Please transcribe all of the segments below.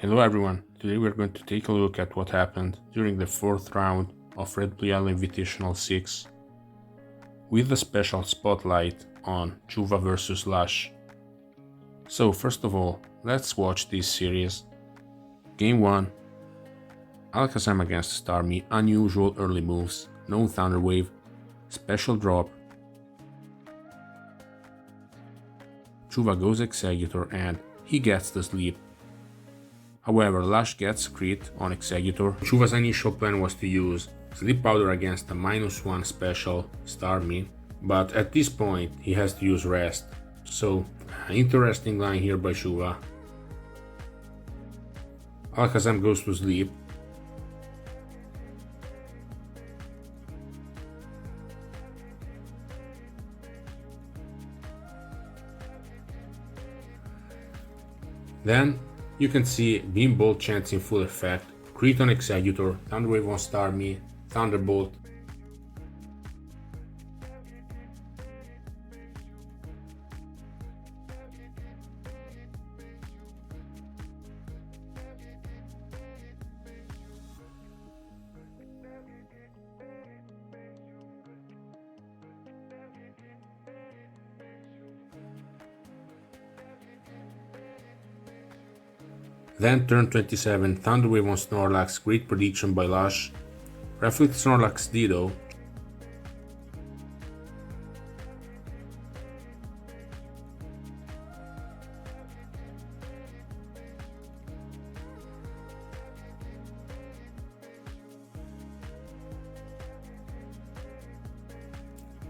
Hello everyone, today we're going to take a look at what happened during the 4th round of RBY OU Invitational 6 with a special spotlight on Chuva vs Lusch. So first of all, let's watch this series. Game 1, Alakazam against Starmie, unusual early moves, no Thunder Wave, special drop. Chuva goes Exeggutor and he gets the sleep. However, Lusch gets crit on Exeggutor. Chuva's initial plan was to use Sleep Powder against a -1 special Starmie, but at this point he has to use Rest. So, interesting line here by Chuva. Alakazam goes to sleep. Then you can see Beam Bolt chance in full effect, crit on Exeggutor, Thunder Wave on Starmie, Thunderbolt. Then turn 27, Thunder Wave on Snorlax, great prediction by Lusch. Reflect Snorlax Diegolh.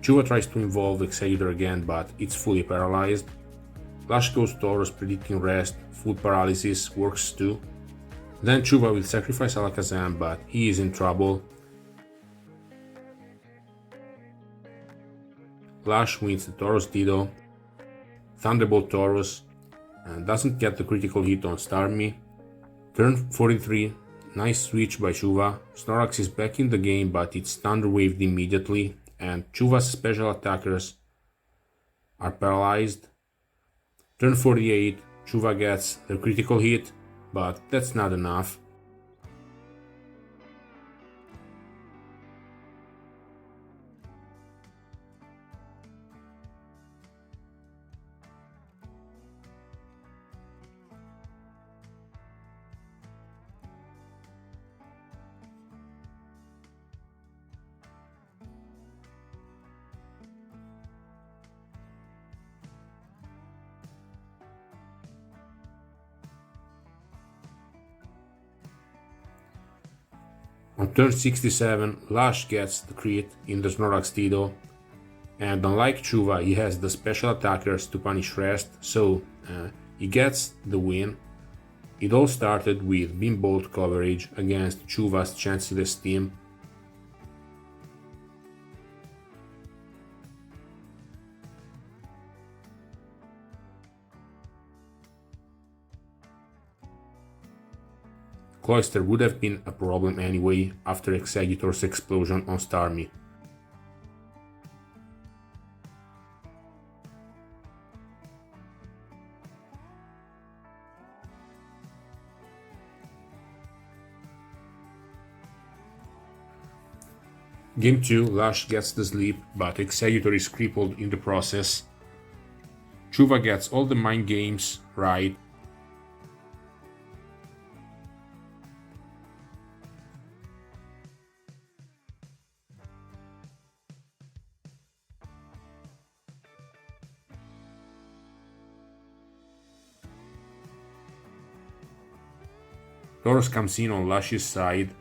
Chuva tries to involve Exeggutor again, but it's fully paralyzed. Lusch goes Tauros, predicting Rest, full paralysis, works too. Then Chuva will sacrifice Alakazam, but he is in trouble. Lusch wins the Tauros Diegolh, Thunderbolt Tauros, and doesn't get the critical hit on Starmie. Turn 43, nice switch by Chuva. Snorlax is back in the game, but it's Thunder Waved immediately, and Chuva's special attackers are paralyzed. Turn 48, Chuva gets the critical hit, but that's not enough. On turn 67, Lusch gets the crit in the Snorlax Diegolh, and unlike Chuva, he has the special attackers to punish Rest, so he gets the win. It all started with Beam Bolt coverage against Chuva's chanceless team. Cloyster would have been a problem anyway after Exeggutor's explosion on Starmie. Game 2, Lusch gets the sleep, but Exeggutor is crippled in the process. Chuva gets all the mind games right. Tauros comes in on Lusch's side.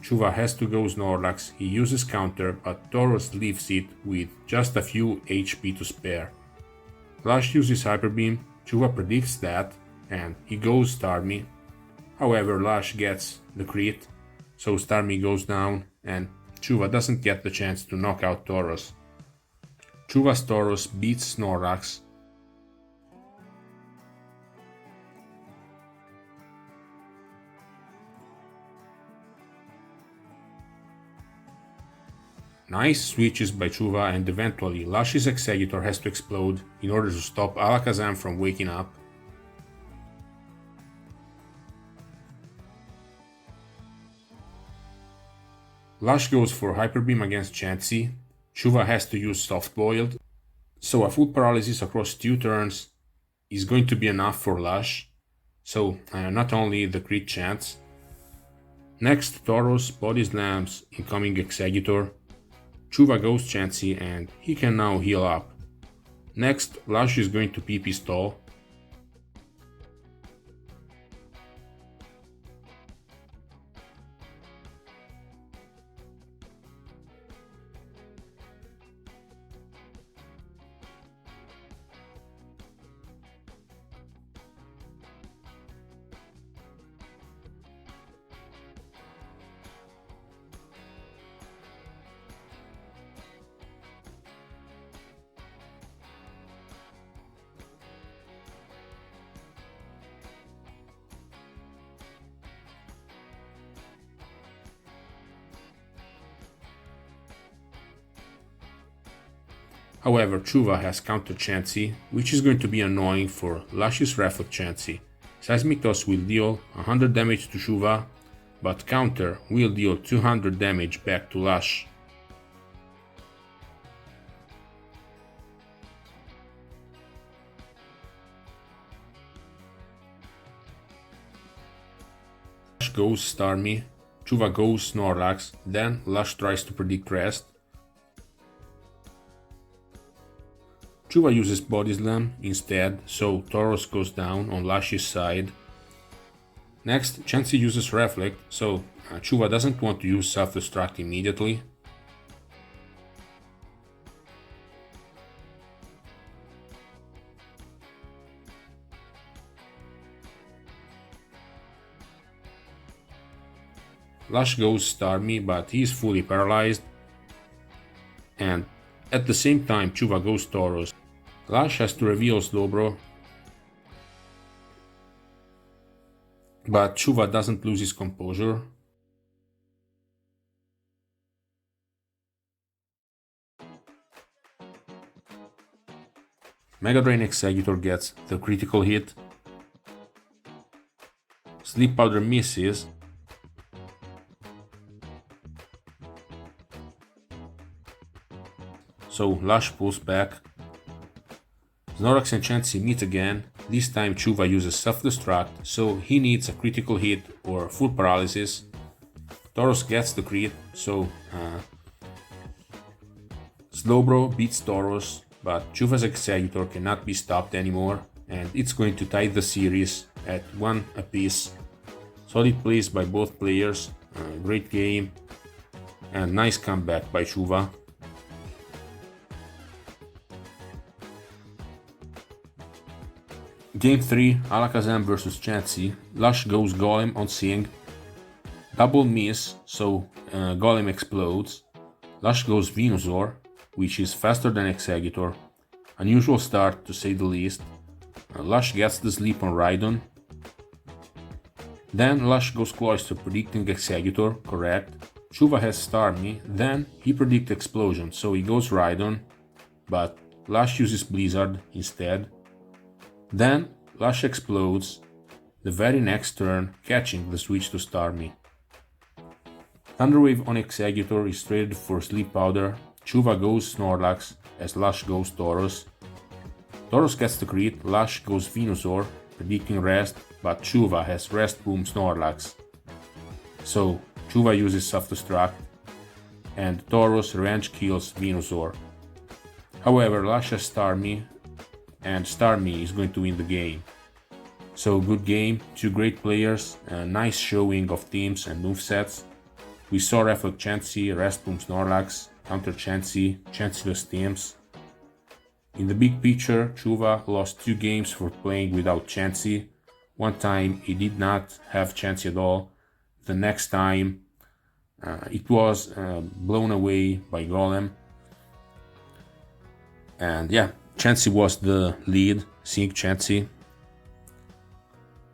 Chuva has to go Snorlax, he uses counter, but Tauros leaves it with just a few HP to spare. Lusch uses Hyper Beam, Chuva predicts that, and he goes Starmie. However, Lusch gets the crit, so Starmie goes down, and Chuva doesn't get the chance to knock out Tauros. Chuva's Tauros beats Snorlax. Nice switches by Chuva, and eventually Lusch's Exeggutor has to explode in order to stop Alakazam from waking up. Lusch goes for Hyper Beam against Chansey. Chuva has to use Soft Boiled, so a full paralysis across 2 turns is going to be enough for Lusch, so not only the crit chance. Next, Tauros Body Slams incoming Executor. Chuva goes Chansey and he can now heal up. Next, Lusch is going to PP stall. However, Chuva has counter Chansey, which is going to be annoying for Lusch's Reflect Chansey. Seismic Toss will deal 100 damage to Chuva, but counter will deal 200 damage back to Lusch. Lusch goes Starmie, Chuva goes Snorlax, then Lusch tries to predict rest. Chuva uses Body Slam instead, so Tauros goes down on Lusch's side. Next, Chansey uses Reflect, so Chuva doesn't want to use Self-Destruct immediately. Lusch goes Starmie, but he is fully paralyzed. And at the same time, Chuva goes Tauros. Lusch has to reveal Slowbro, but Chuva doesn't lose his composure. Mega Drain Executor gets the critical hit. Sleep Powder misses. So Lusch pulls back. Snorlax and Chansey meet again. This time Chuva uses Self-Destruct, so he needs a critical hit or full paralysis. Tauros gets the crit, so Slowbro beats Tauros, but Chuva's Executor cannot be stopped anymore, and it's going to tie the series at 1 apiece. Solid plays by both players, great game, and nice comeback by Chuva. Game 3, Alakazam vs Chansey. Lusch goes Golem on Sing. Double miss, so Golem explodes. Lusch goes Venusaur, which is faster than Executor. Unusual start to say the least. Lusch gets the sleep on Rhydon. Then Lusch goes Cloyster predicting Executor, correct. Chuva has Starmie, then he predicts Explosion, so he goes Rhydon, but Lusch uses Blizzard instead. Then Lusch explodes the very next turn, catching the switch to Starmie. Thunderwave on Executor is traded for Sleep Powder. Chuva goes Snorlax as Lusch goes Tauros. Tauros gets the crit, Lusch goes Venusaur, predicting rest, but Chuva has Rest Boom Snorlax. So Chuva uses Self-Destruct, and Tauros revenge kills Venusaur. However, Lusch has Starmie, and Starmie is going to win the game. So good game, 2 great players, a nice showing of teams and movesets. We saw Reflect Chansey, Rest Boom Snorlax, Counter Chansey, Chanceyless teams. In the big picture, Chuva lost 2 games for playing without Chansey. One time he did not have Chansey at all. The next time it was blown away by Golem. And yeah, Chansey was the lead, seeing Chansey.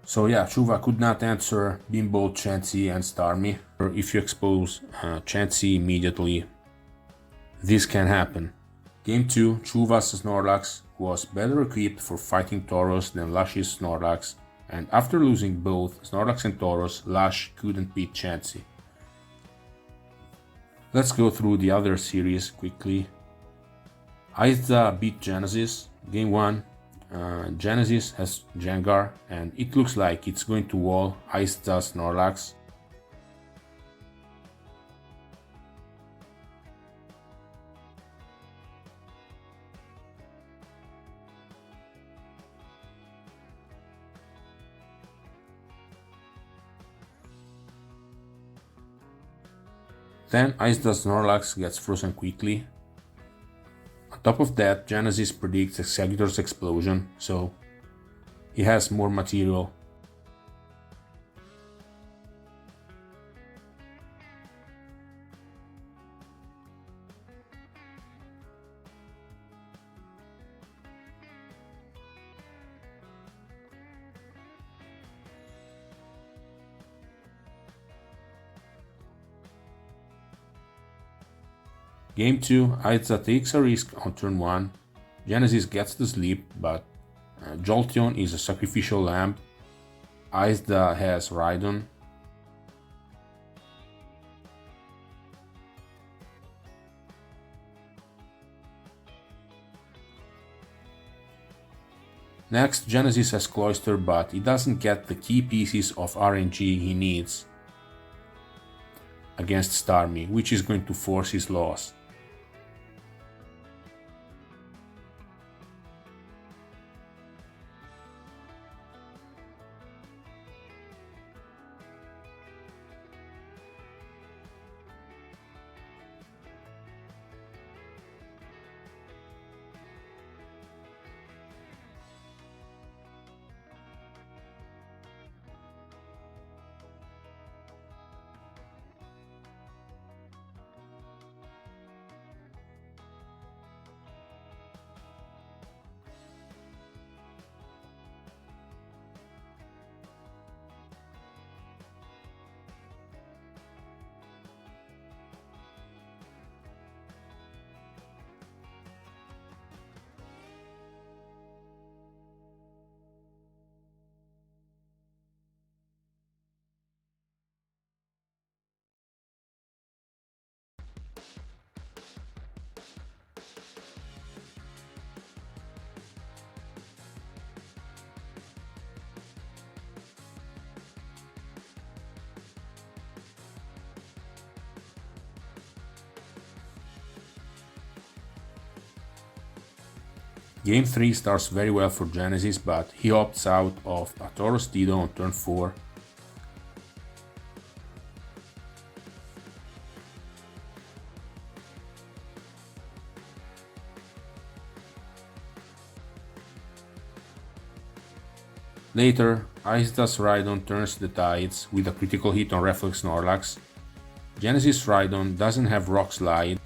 So yeah, Chuva could not answer Beam both Chansey and Starmie. Or if you expose Chansey immediately, this can happen. Game 2, Chuva's Snorlax was better equipped for fighting Tauros than Lusch's Snorlax, and after losing both Snorlax and Tauros, Lusch couldn't beat Chansey. Let's go through the other series quickly. Isza beat Genesis. Game 1, Genesis has Jengar, and it looks like it's going to wall Isza's Snorlax. Then Isza's Snorlax gets frozen quickly. On top of that, Genesis predicts Exeggutor's explosion, so he has more material. Game 2, Isza takes a risk on turn 1. Genesis gets to sleep, but Jolteon is a sacrificial lamb. Isza has Rhydon. Next, Genesis has Cloyster, but he doesn't get the key pieces of RNG he needs against Starmie, which is going to force his loss. Game 3 starts very well for Genesis, but he opts out of a Tauros Dido on turn 4. Later, Isza's Rhydon turns the tides with a critical hit on Reflex Snorlax. Genesis Rhydon doesn't have Rock Slide.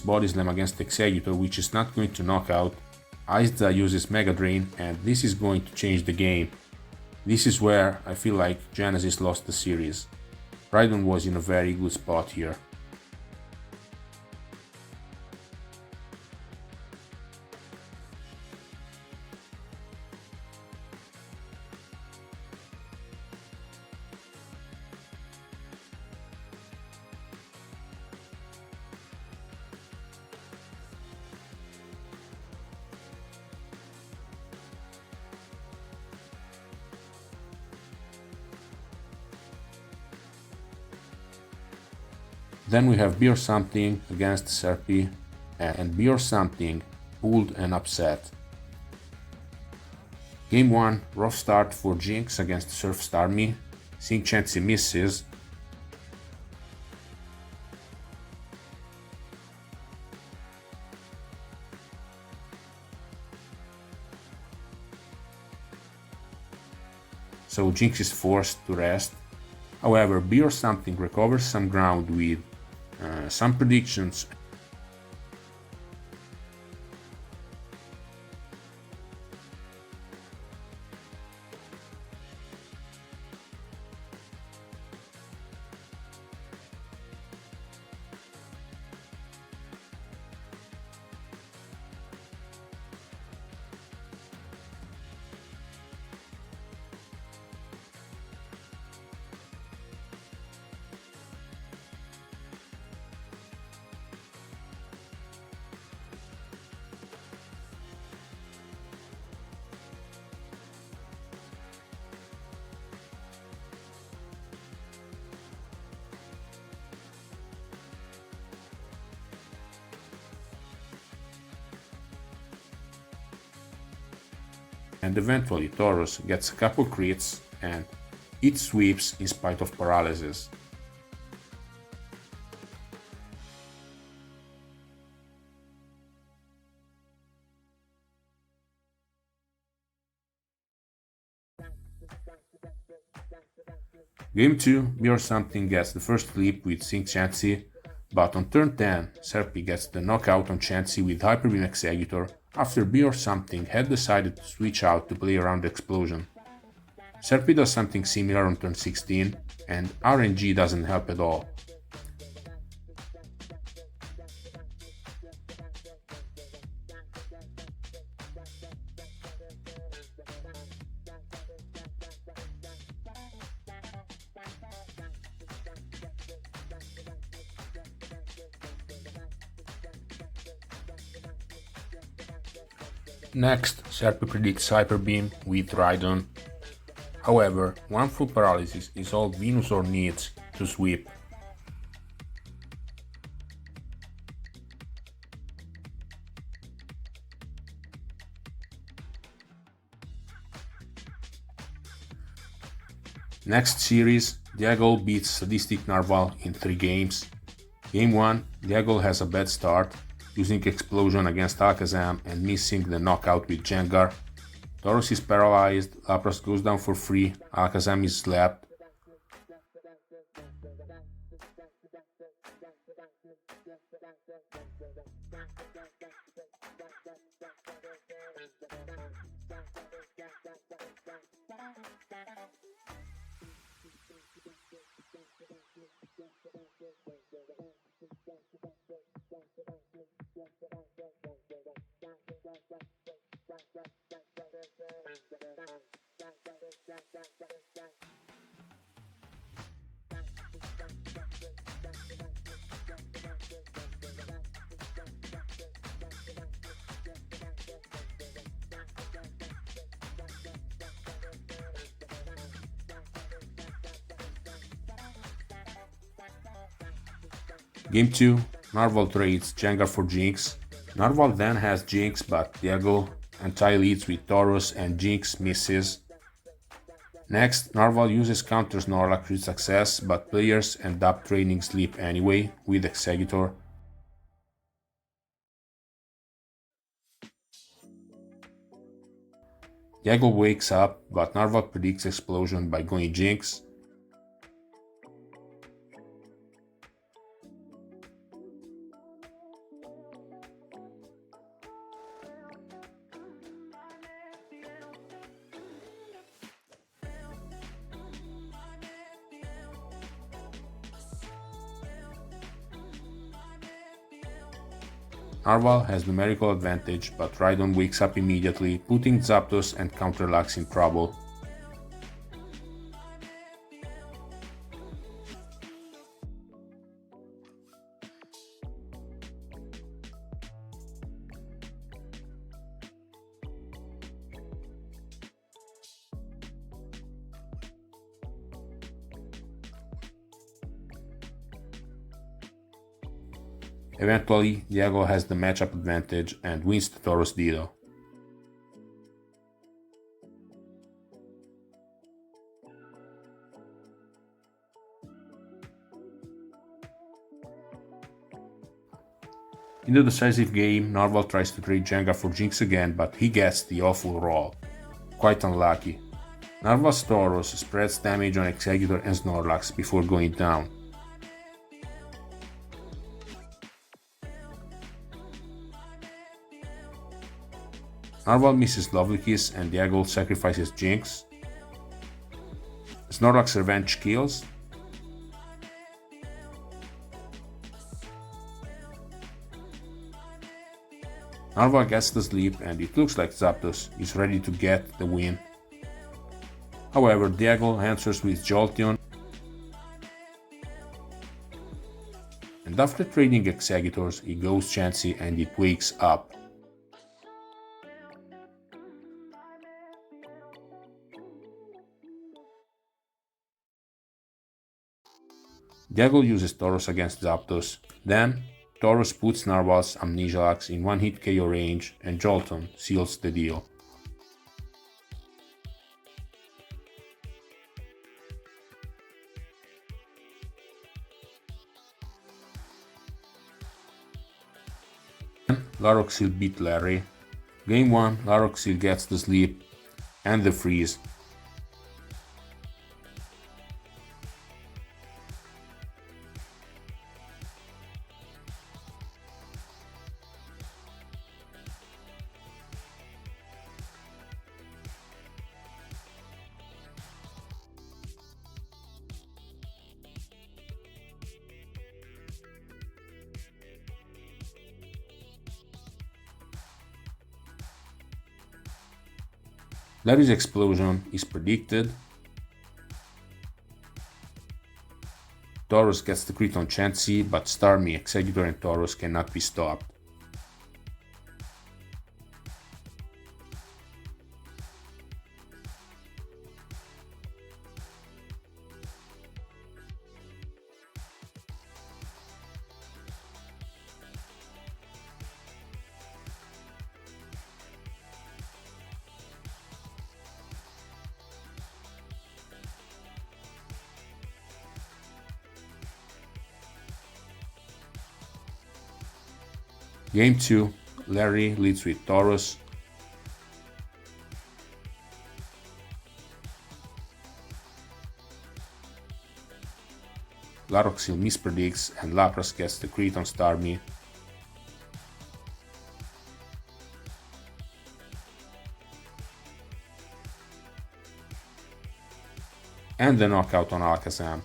Body Slam against Exeggutor, which is not going to knock out. Isza uses Mega Drain, and this is going to change the game. This is where I feel like Genesis lost the series. Rhydon was in a very good spot here. Then we have BeeOrSomething against Serpi, and BeeOrSomething pulled and upset. Game 1, rough start for Jinx against Surf Starmie. Chansey misses. So Jinx is forced to rest. However, BeeOrSomething recovers some ground with some predictions. and eventually Taurus gets a couple crits and it sweeps in spite of paralysis. Game 2, BeeOrSomething gets the first flip with Sync Chansey, but on turn 10, Serpi gets the knockout on Chansey with Hyper Beam Executor after BeeOrSomething had decided to switch out to play around the explosion. Serpi does something similar on turn 16, and RNG doesn't help at all. Next, Serpi predicts Hyper Beam with Rhydon. However, one full paralysis is all Venusaur needs to sweep. Next series, Diegolh beats SadisticNarwhal in 3 games. Game 1, Diegolh has a bad start, using Explosion against Alakazam and missing the knockout with Gengar. Taurus is paralyzed, Lapras goes down for free, Alakazam is slapped. Game 2, Narwhal trades Gengar for Jinx. Narwhal then has Jinx, but Diegolh anti-leads with Taurus and Jinx misses. Next, Narwhal uses counter Snorlax with success, but players end up trading Sleep anyway with Executor. Diegolh wakes up, but Narwhal predicts Explosion by going Jinx. Narwhal has numerical advantage, but Rhydon wakes up immediately, putting Zapdos and Counter-Lux in trouble. Eventually, Diegolh has the matchup advantage and wins the Tauros Dido. In the decisive game, Narwhal tries to trade Gengar for Jinx again, but he gets the awful roll. Quite unlucky. Narwhal's Tauros spreads damage on Executor and Snorlax before going down. Narwhal misses Lovely Kiss and Diegolh sacrifices Jinx. Snorlax revenge kills. Narwhal gets the sleep and it looks like Zapdos is ready to get the win. However, Diegolh answers with Jolteon, and after trading Executors, he goes Chansey and it wakes up. Diegolh uses Tauros against Zapdos, then Tauros puts Narwhal's Amnesialax in one-hit KO range and Jolteon seals the deal. Laroxyl beat Larry. Game 1, Laroxyl gets the sleep and the freeze. Larry's explosion is predicted. Tauros gets the crit on Chansey, but Starmie, Executor and Tauros cannot be stopped. Game 2, Larry leads with Tauros. Laroxyl mispredicts and Lapras gets the crit on Starmie. And the knockout on Alakazam.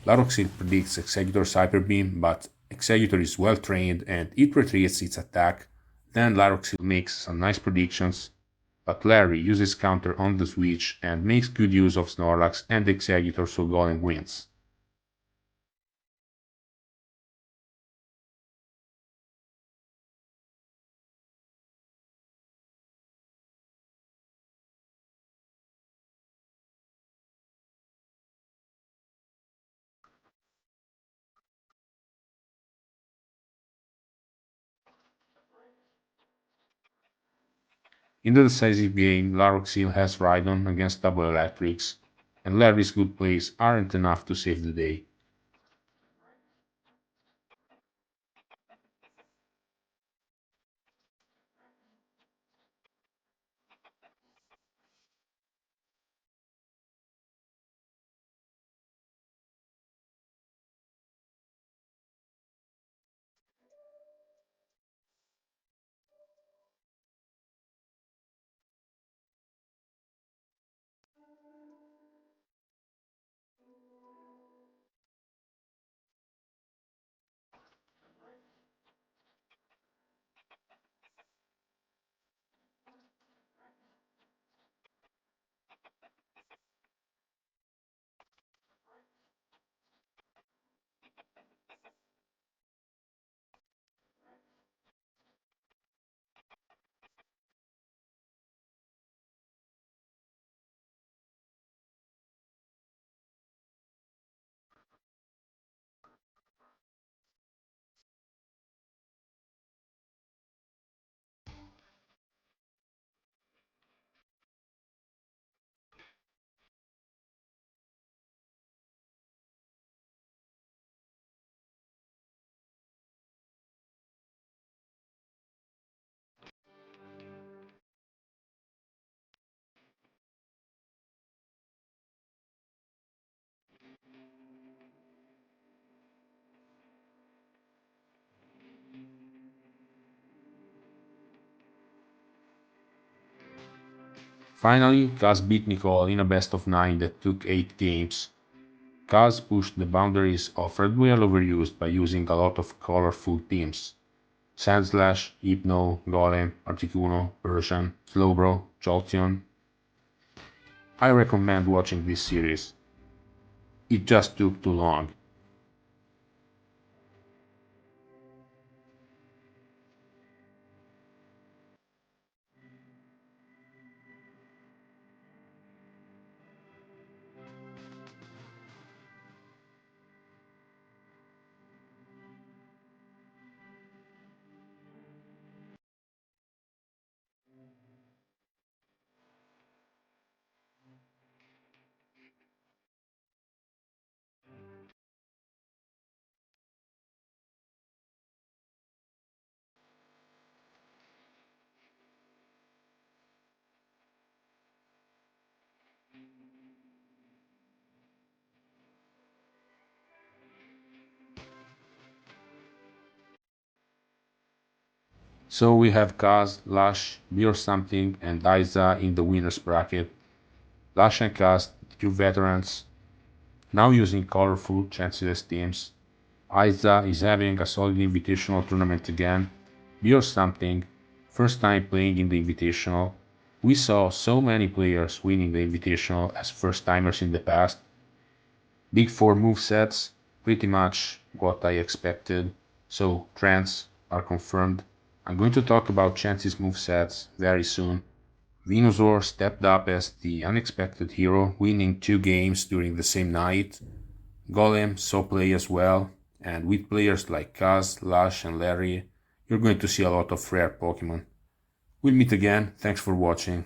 Laroxyl predicts Executor's Hyper Beam, but Executor is well trained and it retreats its attack. Then Laroxyl makes some nice predictions, but Larry uses counter on the switch and makes good use of Snorlax and Executor, so Golem wins. In the decisive game, Laroxyl has Rhydon against double electrics, and Larry's good plays aren't enough to save the day. Finally, Kaz beat Nicole in a best of 9 that took 8 games. Kaz pushed the boundaries of Redwell overused by using a lot of colorful teams. Sandslash, Hypno, Golem, Articuno, Persian, Slowbro, Jolteon. I recommend watching this series. It just took too long. So we have Kaz, Lusch, BeeOrSomething, and Isza in the winners bracket. Lusch and Kaz, two veterans, now using colorful chanceless teams. Isza is having a solid invitational tournament again. BeeOrSomething, first time playing in the invitational. We saw so many players winning the invitational as first timers in the past. Big 4 movesets, pretty much what I expected, so trends are confirmed. I'm going to talk about Chance's movesets very soon. Venusaur stepped up as the unexpected hero, winning 2 games during the same night. Golem saw play as well, and with players like Kaz, Lusch, and Larry, you're going to see a lot of rare Pokemon. We'll meet again, thanks for watching.